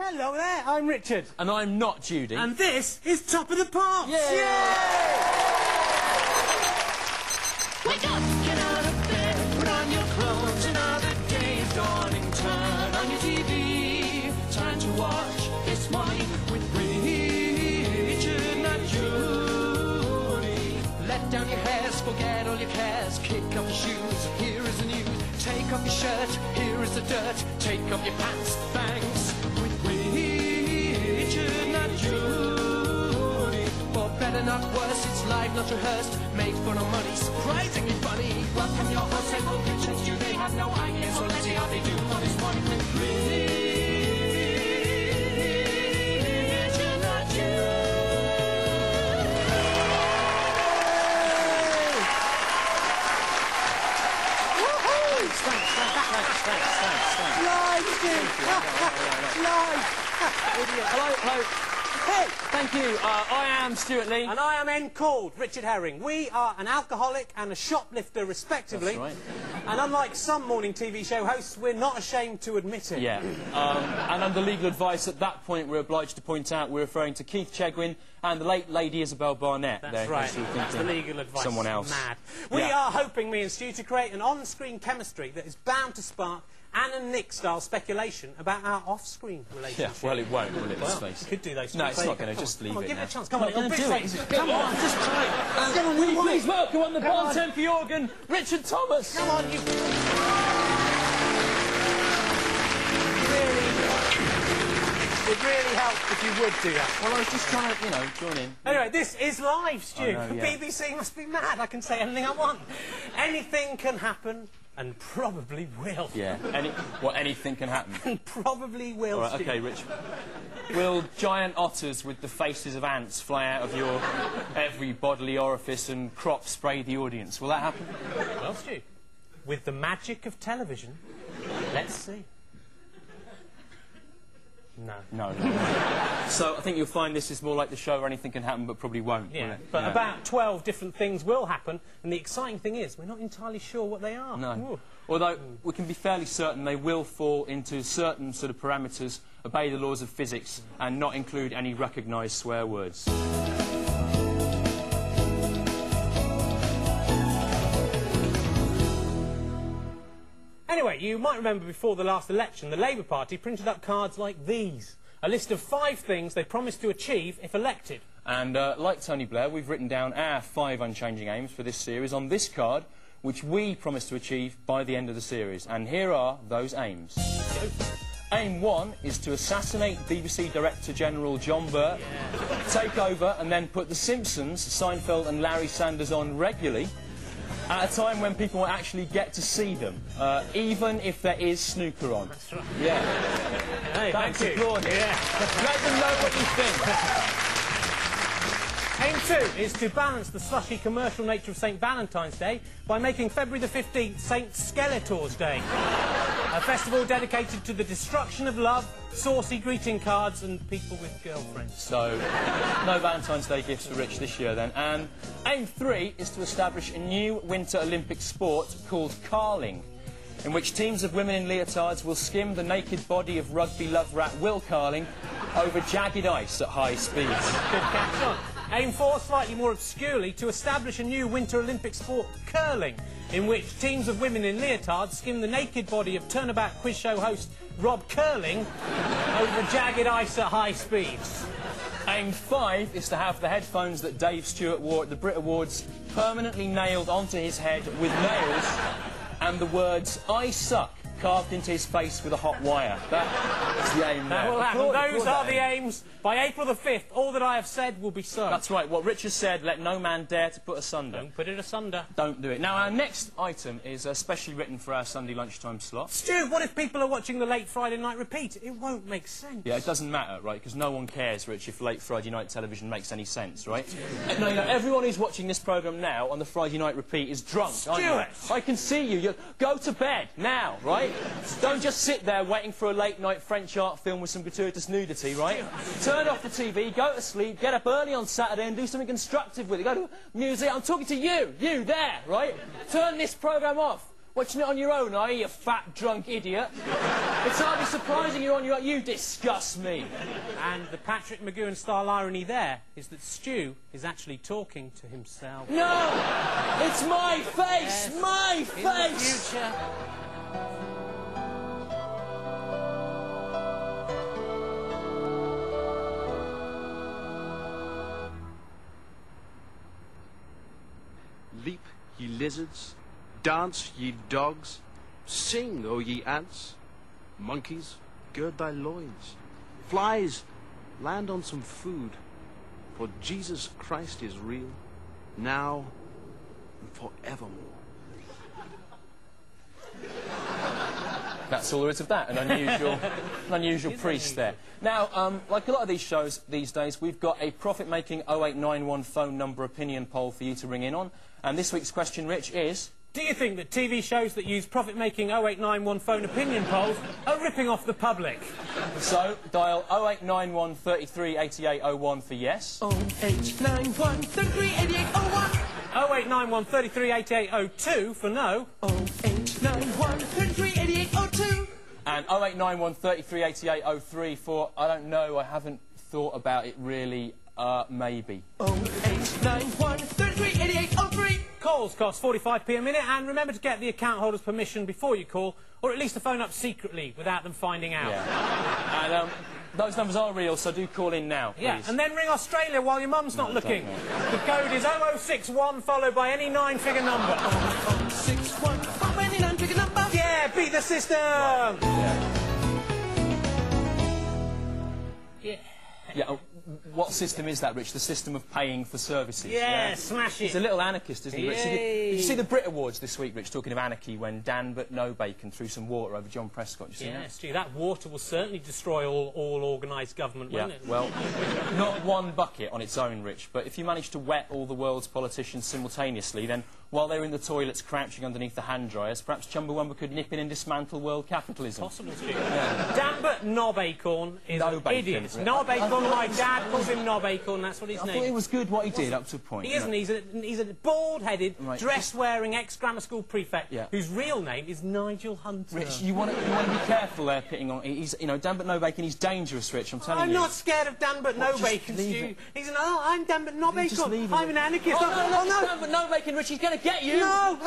Hello there, I'm Richard. And I'm not Judy. And this is Top of the Pops! Yay! Wake up, get out of bed, put on your clothes, another day is dawning, turn on your TV, time to watch This Morning with Richard, not Judy. Let down your hairs, forget all your cares, kick off your shoes, here is the news, take off your shirt, here is the dirt, take off your pants, thanks, with Richard, not Judy. For better, not worse, it's live, not rehearsed, made for no money, surprisingly funny. Welcome your hosts, they will pitch and stew, they have no idea, so let's see how they do on This Morning with Richard, not Judy. Thanks. Live, Stu! Live! Hello. Hey! Thank you. I am Stuart Lee. And I am called Richard Herring. We are an alcoholic and a shoplifter, respectively. That's right. And unlike some morning TV show hosts, we're not ashamed to admit it. Yeah. And under legal advice, at that point, we're obliged to point out we're referring to Keith Chegwin and the late Lady Isabel Barnett. That's right. That's the legal advice. Someone else. Mad. We are hoping, me and Stu, to create an on-screen chemistry that is bound to spark Anne and Nick-style speculation about our off-screen relationship. Yeah, well, it won't, will it? Let's face it. Could do those. No, it's not going to. Just leave Come on, it give now. it a chance. Come on, Come on, just try it. Come on, Will you you please welcome on the Come on. Bontempi organ, Richard Thomas? Come on, you... It'd really help if you would do that. Well, I was just trying to, join in. Anyway, this is live, Stu. I know, yeah. BBC must be mad. I can say anything I want. Anything can happen, and probably will. Yeah. Anything can happen. And probably will, All right, Stu. OK, Rich. Will giant otters with the faces of ants fly out of your every bodily orifice and crop spray the audience? Will that happen? Well, Stu, with the magic of television, let's see. No. So I think you'll find this is more like the show where anything can happen but probably won't. Yeah, will it? but about 12 different things will happen, and the exciting thing is we're not entirely sure what they are. No. Ooh. Although we can be fairly certain they will fall into certain sort of parameters, obey the laws of physics, and not include any recognised swear words. Anyway, you might remember before the last election, the Labour Party printed up cards like these. A list of 5 things they promised to achieve if elected. And like Tony Blair, we've written down our 5 unchanging aims for this series on this card, which we promise to achieve by the end of the series. And here are those aims. Aim 1 is to assassinate BBC Director General John Burt, take over and then put The Simpsons, Seinfeld and Larry Sanders on regularly, at a time when people will actually get to see them, even if there is snooker on. That's right. Yeah. Hey, Thanks, thank you. applaud it. Yeah. Let them know what you think. Aim 2 is to balance the slushy commercial nature of St Valentine's Day by making February the 15th St Skeletor's Day. A festival dedicated to the destruction of love, saucy greeting cards and people with girlfriends. So, no Valentine's Day gifts for Rich this year then. And aim 3 is to establish a new Winter Olympic sport called carling, in which teams of women in leotards will skim the naked body of rugby love rat Will Carling over jagged ice at high speeds. Good catch on. Aim 4, slightly more obscurely, to establish a new Winter Olympic sport, curling, in which teams of women in leotards skim the naked body of turnabout quiz show host Rob Curling over jagged ice at high speeds. Aim 5 is to have the headphones that Dave Stewart wore at the Brit Awards permanently nailed onto his head with nails and the words "I suck" carved into his face with a hot wire. That's the aim That there. will happen. Applaud Those are that the aims. By April the 5th, all that I have said will be so. That's right. What Richard said, let no man dare to put asunder. Don't put it asunder. Don't do it. Now, our next item is specially written for our Sunday lunchtime slot. Stu, what if people are watching the late Friday night repeat? It won't make sense. Yeah, it doesn't matter, right, because no one cares, Rich, if late Friday night television makes any sense, right? No, everyone who's watching this programme now on the Friday night repeat is drunk, aren't you? I can see you. Go to bed now, right? Don't just sit there waiting for a late night French art film with some gratuitous nudity, right? Turn off the TV, go to sleep, get up early on Saturday and do something constructive with it. Go to music. I'm talking to you there, right? Turn this programme off. Watching it on your own, are you, you fat, drunk idiot? It's hardly surprising you're on your own. You disgust me. And the Patrick McGowan-style irony there is that Stu is actually talking to himself. No! It's my face! Yes. My In face! the future. Leap, ye lizards, dance, ye dogs, sing, O ye ants. Monkeys, gird thy loins. Flies, land on some food. For Jesus Christ is real, now and forevermore. That's all there is of that. An unusual priest there. Now, like a lot of these shows these days, we've got a profit-making 0891 phone number opinion poll for you to ring in on. And this week's question, Rich, is... Do you think that TV shows that use profit-making 0891 phone opinion polls are ripping off the public? So, dial 0891 33 88 01 for yes. 0891 33 88 01. 0891 33 88 02 for no. 0891 33 88 02. And 0891 33 88 03 for I don't know, I haven't thought about it really, maybe. 0891 33 88 03. Calls cost 45p a minute, and remember to get the account holder's permission before you call, or at least to phone up secretly without them finding out. Yeah. And those numbers are real, so do call in now, please. Yeah, and then ring Australia while your mum's not looking. The code is 0061 followed by any 9-figure number. 0061 followed by any 9-figure number. Yeah, beat the system! Right. Yeah. Yeah, what system is that, Rich? The system of paying for services? Yeah, smash it. He's a little anarchist, isn't he, Rich? Yay. Did you see the Brit Awards this week, Rich, talking of anarchy, when Dan but no bacon threw some water over John Prescott? Did you see that? Yes, gee, that water will certainly destroy all organised government, won't it? Well, not one bucket on its own, Rich, but if you manage to wet all the world's politicians simultaneously, then while they're in the toilets crouching underneath the hand dryers, perhaps Chumbawamba could nip in and dismantle world capitalism. Possible, Stu. Dan but Knob Acorn is No an bacon. idiot. Knob Acorn, my dad calls him Knob Acorn, that's what his I name thought is. it was good what he did up to a point. He isn't. He's a bald-headed, Right. dress-wearing ex-grammar school prefect Yeah. whose real name is Nigel Hunter. Rich, you want to be careful there, pitting on. He's, you know, Dan but no bacon. He's dangerous, Rich. I'm telling I'm you. not scared of Dan but no just bacon, leave Stu. it. He's an, I'm Dan but Knob Just Acorn. leave it. I'm an anarchist. Oh, no, Dan but no bacon, Rich. He's going to get you. No!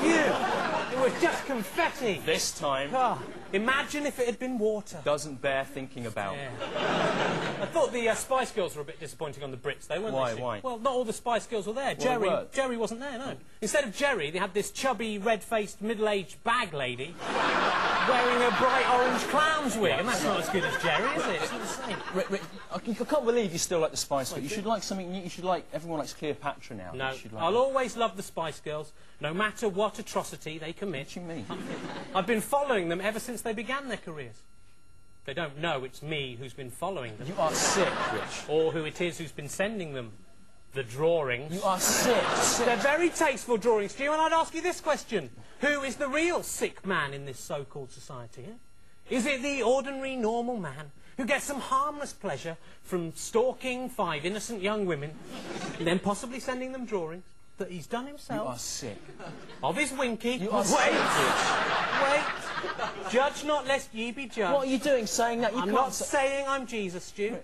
Phew! It was just confetti. This time Oh, imagine if it had been water. doesn't bear thinking about. Yeah. I thought the Spice Girls were a bit disappointing on the Brits, though, weren't Why, they? Stu? why? Well, not all the Spice Girls were there. Well, they weren't. Jerry wasn't there, no. Instead of Jerry, they had this chubby, red-faced, middle-aged bag lady wearing a bright orange clown's wig, and that's not as good as Jerry, is it? It's not the same. Rick, I can't believe you still like the Spice Girls. You should like something new. You should like... Everyone likes Cleopatra now. No, You should like I'll that. always love the Spice Girls, no matter what atrocity they commit. What do you mean? I've been following them ever since they began their careers. They don't know it's me who's been following them, You are sick, Rich. or who it is who's been sending them the drawings. You are sick. They're very tasteful drawings, Stu, and I'd ask you this question. Who is the real sick man in this so-called society? Is it the ordinary, normal man who gets some harmless pleasure from stalking 5 innocent young women and then possibly sending them drawings that he's done You himself are sick. of his winky? You are Wait! sick, Rich. Wait! Judge not, lest ye be judged. What are you doing saying that? You I'm can't not say... saying I'm Jesus, Stu.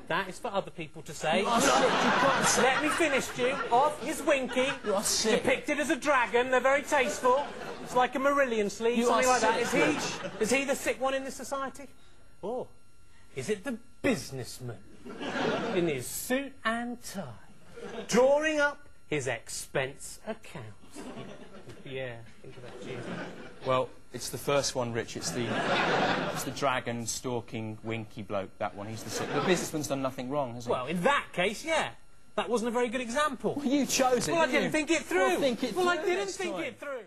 That is for other people to say. You are sick. You can't say... Let me finish, Stu. Of his winky, You are sick. depicted as a dragon. They're very tasteful. It's like a Marillion sleeve, You something are like that. sick, Is he the sick one in this society? Or is it the businessman in his suit and tie, drawing up his expense account? Yeah, think of that, Jesus. Well, it's the first one, Rich. It's the dragon stalking winky bloke. That one. He's the sick. The businessman's done nothing wrong, has he? Well, in that case, yeah. That wasn't a very good example. You chose it. Well, I didn't didn't you? think it through. Well, think it Well, I through didn't next think time. it through.